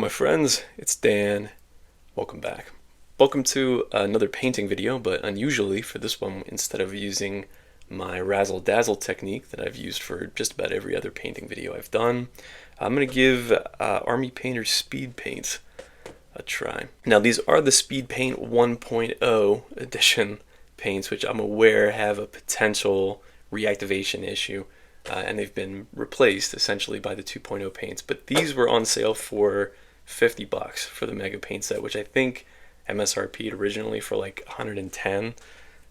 my friends, it's Dan. Welcome back. Welcome to another painting video, but unusually for this one, instead of using my razzle dazzle technique that I've used for just about every other painting video I've done, I'm going to give Army Painter Speedpaint a try. Now these are the Speedpaint 1.0 edition paints, which I'm aware have a potential reactivation issue. And they've been replaced essentially by the 2.0 paints, but these were on sale for $50 for the mega paint set, which I think MSRP'd originally for like 110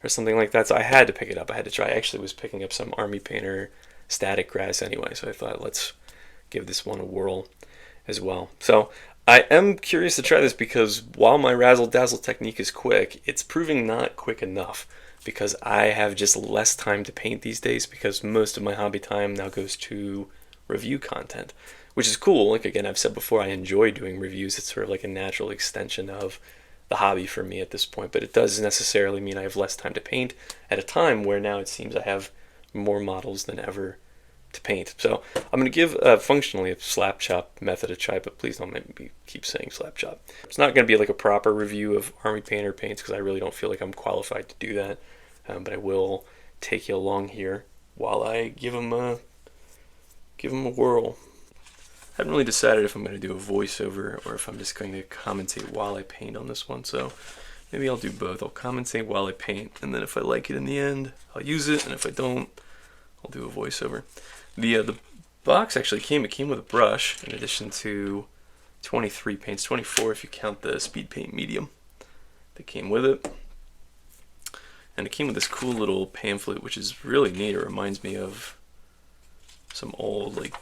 or something like that. So I had to pick it up. I had to try. I actually was picking up some Army Painter static grass anyway, so I thought let's give this one a whirl as well. So I am curious to try this because while my razzle dazzle technique is quick, it's proving not quick enough, because I have just less time to paint these days because most of my hobby time now goes to review content, which is cool. Like, again, I've said before, I enjoy doing reviews. It's sort of like a natural extension of the hobby for me at this point, but it does necessarily mean I have less time to paint at a time where now it seems I have more models than ever to paint. So I'm going to give functionally a slap chop method a try, but please don't make me keep saying slap chop. It's not going to be like a proper review of Army Painter paints because I really don't feel like I'm qualified to do that, but I will take you along here while I give them a whirl. I haven't really decided if I'm going to do a voiceover or if I'm just going to commentate while I paint on this one, so maybe I'll do both. I'll commentate while I paint, and then if I like it in the end, I'll use it, and if I don't, I'll do a voiceover. The box actually came with a brush in addition to 23 paints, 24 if you count the Speedpaint medium that came with it. And it came with this cool little pamphlet, which is really neat. It reminds me of some old like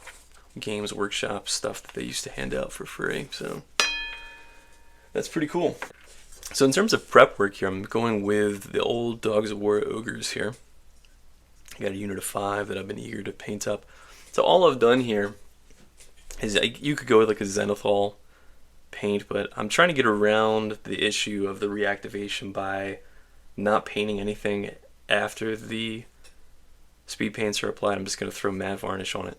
Games Workshop stuff that they used to hand out for free. So that's pretty cool. So in terms of prep work here, I'm going with the old Dogs of War Ogres here. I got a unit of 5 that I've been eager to paint up. So all I've done here is you could go with like a zenithal paint, but I'm trying to get around the issue of the reactivation by not painting anything after the speed paints are applied. I'm just going to throw matte varnish on it.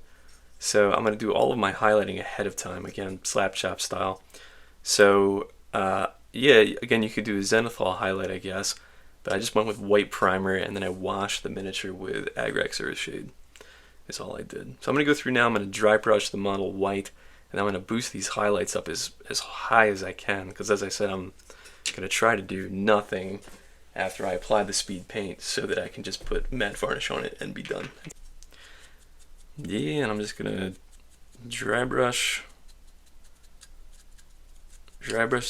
So I'm going to do all of my highlighting ahead of time, again, slap chop style. So yeah, again, you could do a zenithal highlight, I guess. But I just went with white primer, and then I washed the miniature with Agrex Earthshade. That's all I did. So I'm going to go through now. I'm going to dry brush the model white, and I'm going to boost these highlights up as high as I can, because as I said, I'm going to try to do nothing after I apply the speed paint so that I can just put matte varnish on it and be done. Yeah, and I'm just going to dry brush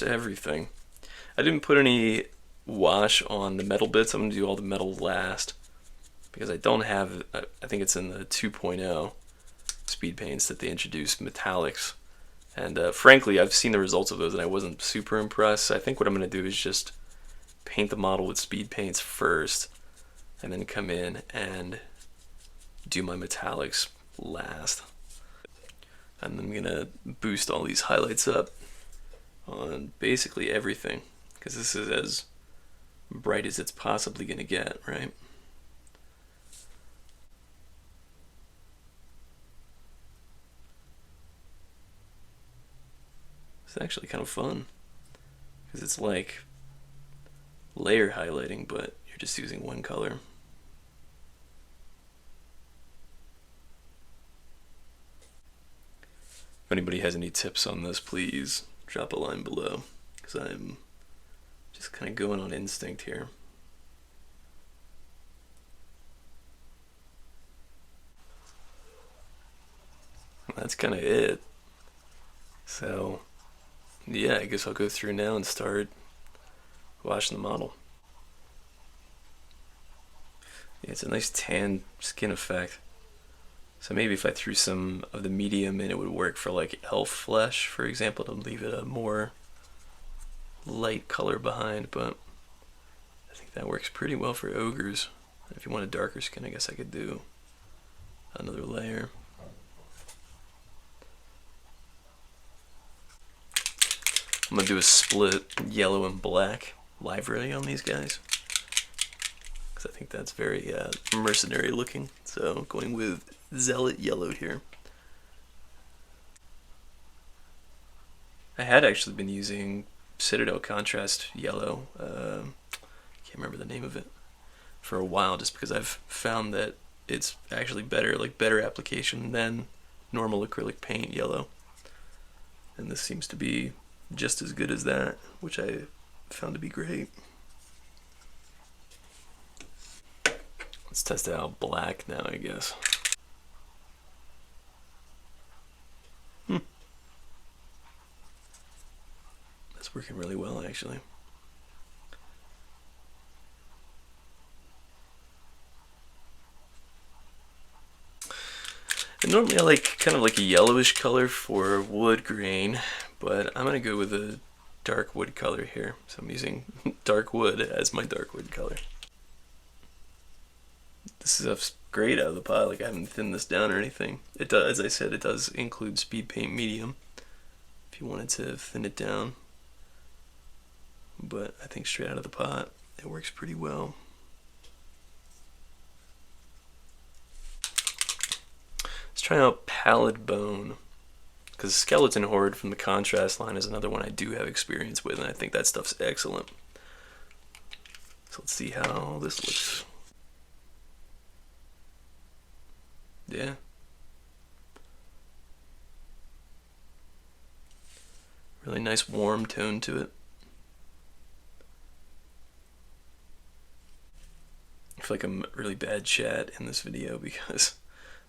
everything. I didn't put any wash on the metal bits. I'm going to do all the metal last because I don't have, I think it's in the 2.0 speed paints that they introduced metallics, and frankly I've seen the results of those and I wasn't super impressed. So I think what I'm going to do is just paint the model with speed paints first and then come in and do my metallics last, and I'm going to boost all these highlights up on basically everything because this is as bright as it's possibly going to get, right? It's actually kind of fun because it's like layer highlighting, but you're just using one color. If anybody has any tips on this, please drop a line below, because I'm just kind of going on instinct here. That's kind of it. So yeah, I guess I'll go through now and start washing the model. Yeah, it's a nice tan skin effect. So maybe if I threw some of the medium in, it would work for like elf flesh, for example, to leave it a more light color behind, but I think that works pretty well for ogres. If you want a darker skin, I guess I could do another layer. I'm going to do a split yellow and black livery on these guys, because I think that's very mercenary looking. So going with Zealot yellow here. I had actually been using Citadel Contrast Yellow, can't remember the name of it, for a while, just because I've found that it's actually better, like better application than normal acrylic paint yellow. And this seems to be just as good as that, which I found to be great. Let's test out black now, I guess. That's working really well, actually. And normally I like kind of like a yellowish color for wood grain, but I'm gonna go with a dark wood color here. So I'm using dark wood as my dark wood color. This stuff's great out of the pot. Like, I haven't thinned this down or anything. It does, as I said, it does include Speedpaint medium if you wanted to thin it down. But I think straight out of the pot, it works pretty well. Let's try out Pallid Bone, because Skeleton Horde from the Contrast line is another one I do have experience with, and I think that stuff's excellent. So let's see how this looks. Yeah. Really nice warm tone to it. I feel like I'm really bad chat in this video because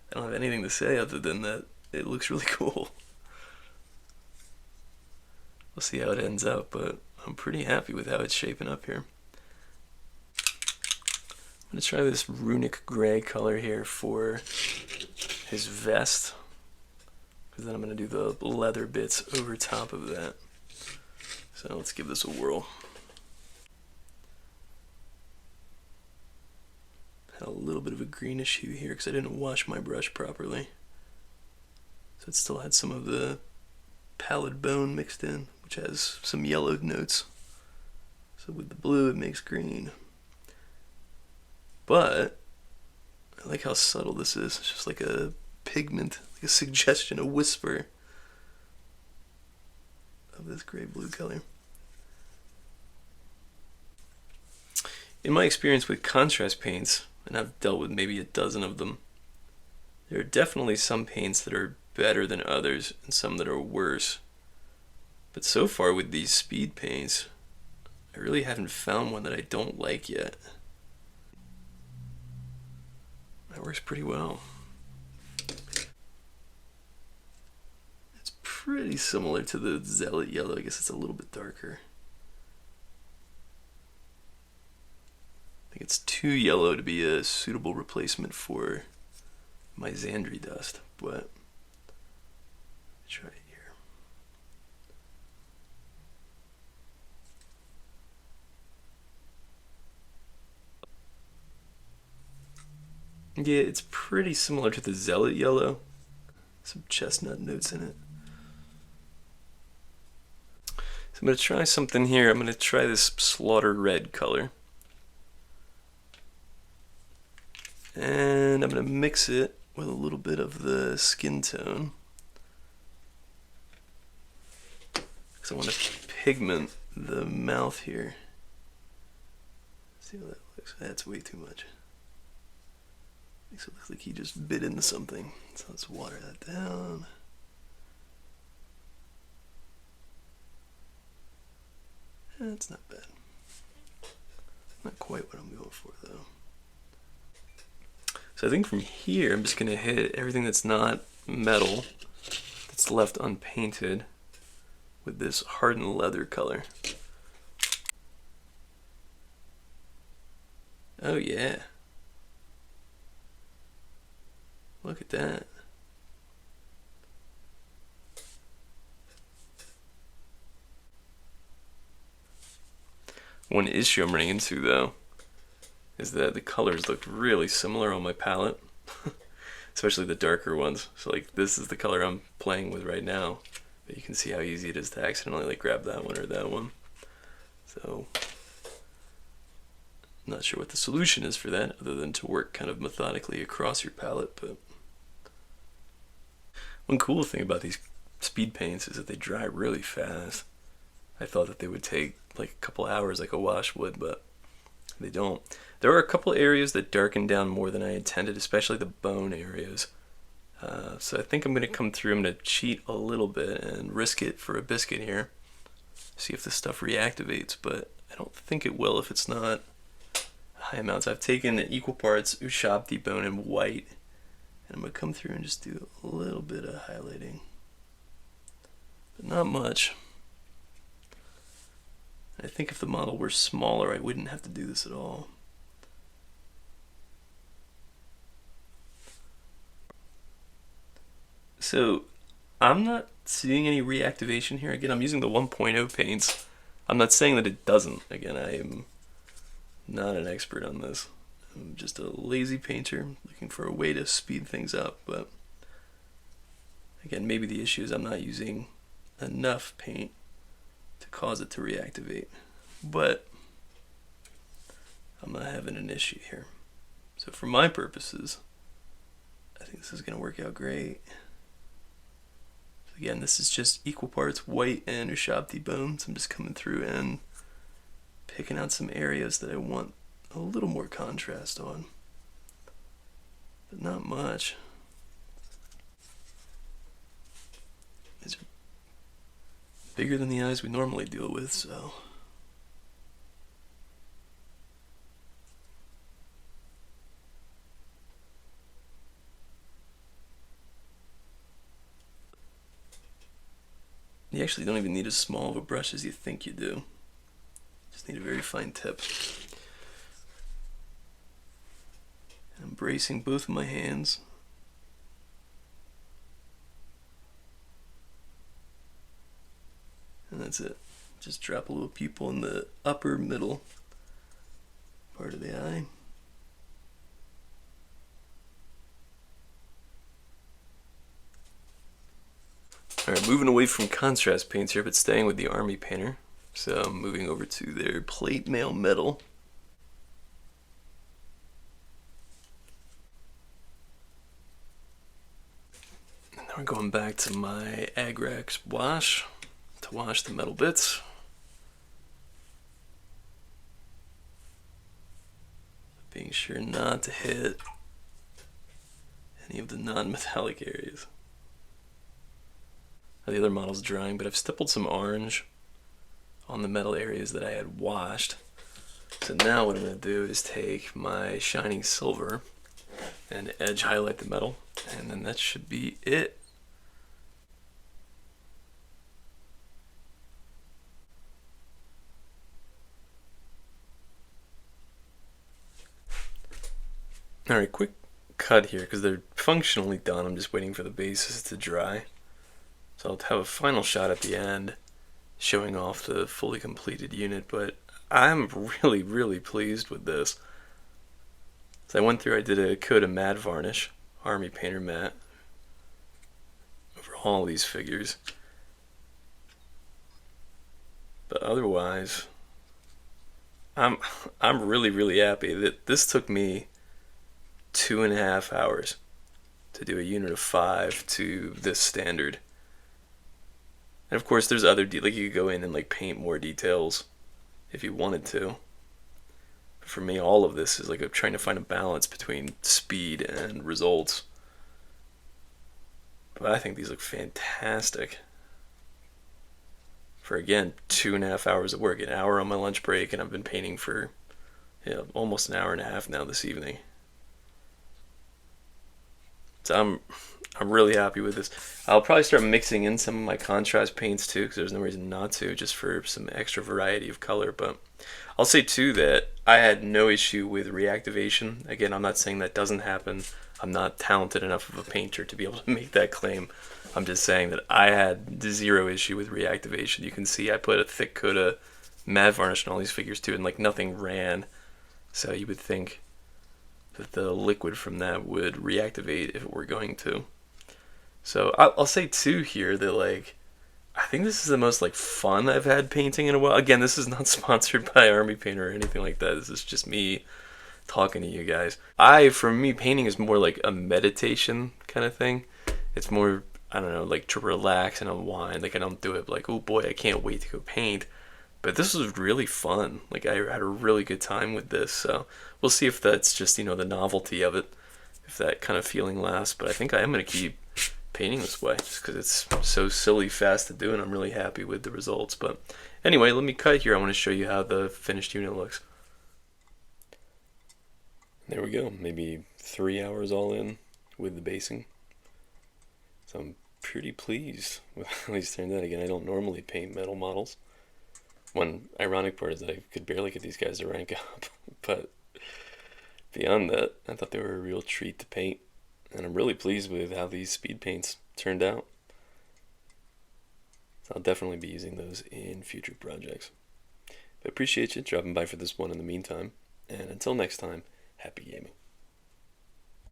I don't have anything to say other than that it looks really cool. We'll see how it ends up, but I'm pretty happy with how it's shaping up here. I'm going to try this runic gray color here for his vest, because then I'm going to do the leather bits over top of that. So let's give this a whirl. Had a little bit of a greenish hue here because I didn't wash my brush properly. So it still had some of the Pallid Bone mixed in, which has some yellowed notes. So with the blue it makes green. But I like how subtle this is. It's just like a pigment, like a suggestion, a whisper of this gray-blue color. In my experience with contrast paints, and I've dealt with maybe a dozen of them, there are definitely some paints that are better than others and some that are worse. But so far with these speed paints, I really haven't found one that I don't like yet. That works pretty well. It's pretty similar to the Zealot Yellow. I guess it's a little bit darker. I think it's too yellow to be a suitable replacement for my Xandri dust, but let's try it here. Yeah, it's pretty similar to the Zealot Yellow. Some chestnut notes in it. So I'm going to try something here. I'm going to try this Slaughter Red color. And I'm going to mix it with a little bit of the skin tone, because I want to pigment the mouth here. See how that looks? That's way too much. Makes it look like he just bit into something. So let's water that down. That's not bad. Not quite what I'm going for though. So I think from here I'm just going to hit everything that's not metal, that's left unpainted, with this hardened leather color. Oh yeah. Look at that. One issue I'm running into though is that the colors looked really similar on my palette, especially the darker ones. So like this is the color I'm playing with right now, but you can see how easy it is to accidentally like grab that one or that one. So I'm not sure what the solution is for that other than to work kind of methodically across your palette. But one cool thing about these speed paints is that they dry really fast. I thought that they would take like a couple hours like a wash would, but they don't. There are a couple areas that darken down more than I intended, especially the bone areas. So I think I'm going to come through, I'm going to cheat a little bit and risk it for a biscuit here. See if this stuff reactivates, but I don't think it will if it's not high amounts. I've taken equal parts Ushabti bone and white, and I'm going to come through and just do a little bit of highlighting, but not much. I think if the model were smaller, I wouldn't have to do this at all. So I'm not seeing any reactivation here. Again, I'm using the 1.0 paints. I'm not saying that it doesn't. Again, I am not an expert on this. I'm just a lazy painter looking for a way to speed things up. But again, maybe the issue is I'm not using enough paint to cause it to reactivate. But I'm not having an issue here. So for my purposes, I think this is going to work out great. Again, this is just equal parts white and Ushabti bones. I'm just coming through and picking out some areas that I want a little more contrast on, but not much. These are bigger than the eyes we normally deal with, so. You actually don't even need as small of a brush as you think you do. Just need a very fine tip. And I'm bracing both of my hands. And that's it. Just drop a little pupil in the upper middle part of the eye. Alright, moving away from contrast paints here, but staying with the army painter. So I'm moving over to their plate mail metal. And then we're going back to my Agrax wash to wash the metal bits. Being sure not to hit any of the non-metallic areas. The other model's drying, but I've stippled some orange on the metal areas that I had washed. So now what I'm going to do is take my shining silver and edge highlight the metal, and then that should be it. Alright, quick cut here because they're functionally done. I'm just waiting for the bases to dry. So I'll have a final shot at the end showing off the fully completed unit, but I'm really pleased with this. So I went through, I did a coat of matte varnish, Army Painter matte, over all these figures. But otherwise, I'm really happy that this took me 2.5 hours to do a unit of 5 to this standard. And of course there's other, like you could go in and like paint more details if you wanted to. But for me, all of this is like I'm trying to find a balance between speed and results. But I think these look fantastic. For again, 2.5 hours of work, an hour on my lunch break, and I've been painting for almost an hour and a half now this evening. So I'm really happy with this. I'll probably start mixing in some of my contrast paints too, because there's no reason not to, just for some extra variety of color. But I'll say too that I had no issue with reactivation. Again, I'm not saying that doesn't happen. I'm not talented enough of a painter to be able to make that claim. I'm just saying that I had zero issue with reactivation. You can see I put a thick coat of matte varnish on all these figures too, and like nothing ran. So you would think that the liquid from that would reactivate if it were going to. So I'll say too here that like I think this is the most like fun I've had painting in a while. Again, this is not sponsored by Army Painter or anything like that. This is just me talking to you guys. For me, painting is more like a meditation kind of thing. It's more I don't know, like to relax and unwind. Like I don't do it like, oh boy, I can't wait to go paint. But this was really fun. Like I had a really good time with this. So we'll see if that's just, the novelty of it, if that kind of feeling lasts. But I think I am going to keep painting this way just because it's so silly fast to do, and I'm really happy with the results. But anyway, let me cut here. I want to show you how the finished unit looks. There we go. Maybe 3 hours all in with the basing. So I'm pretty pleased with how these turned out. Again, I don't normally paint metal models. One ironic part is that I could barely get these guys to rank up. But beyond that, I thought they were a real treat to paint. And I'm really pleased with how these speed paints turned out. So I'll definitely be using those in future projects. But appreciate you dropping by for this one in the meantime. And until next time, happy gaming.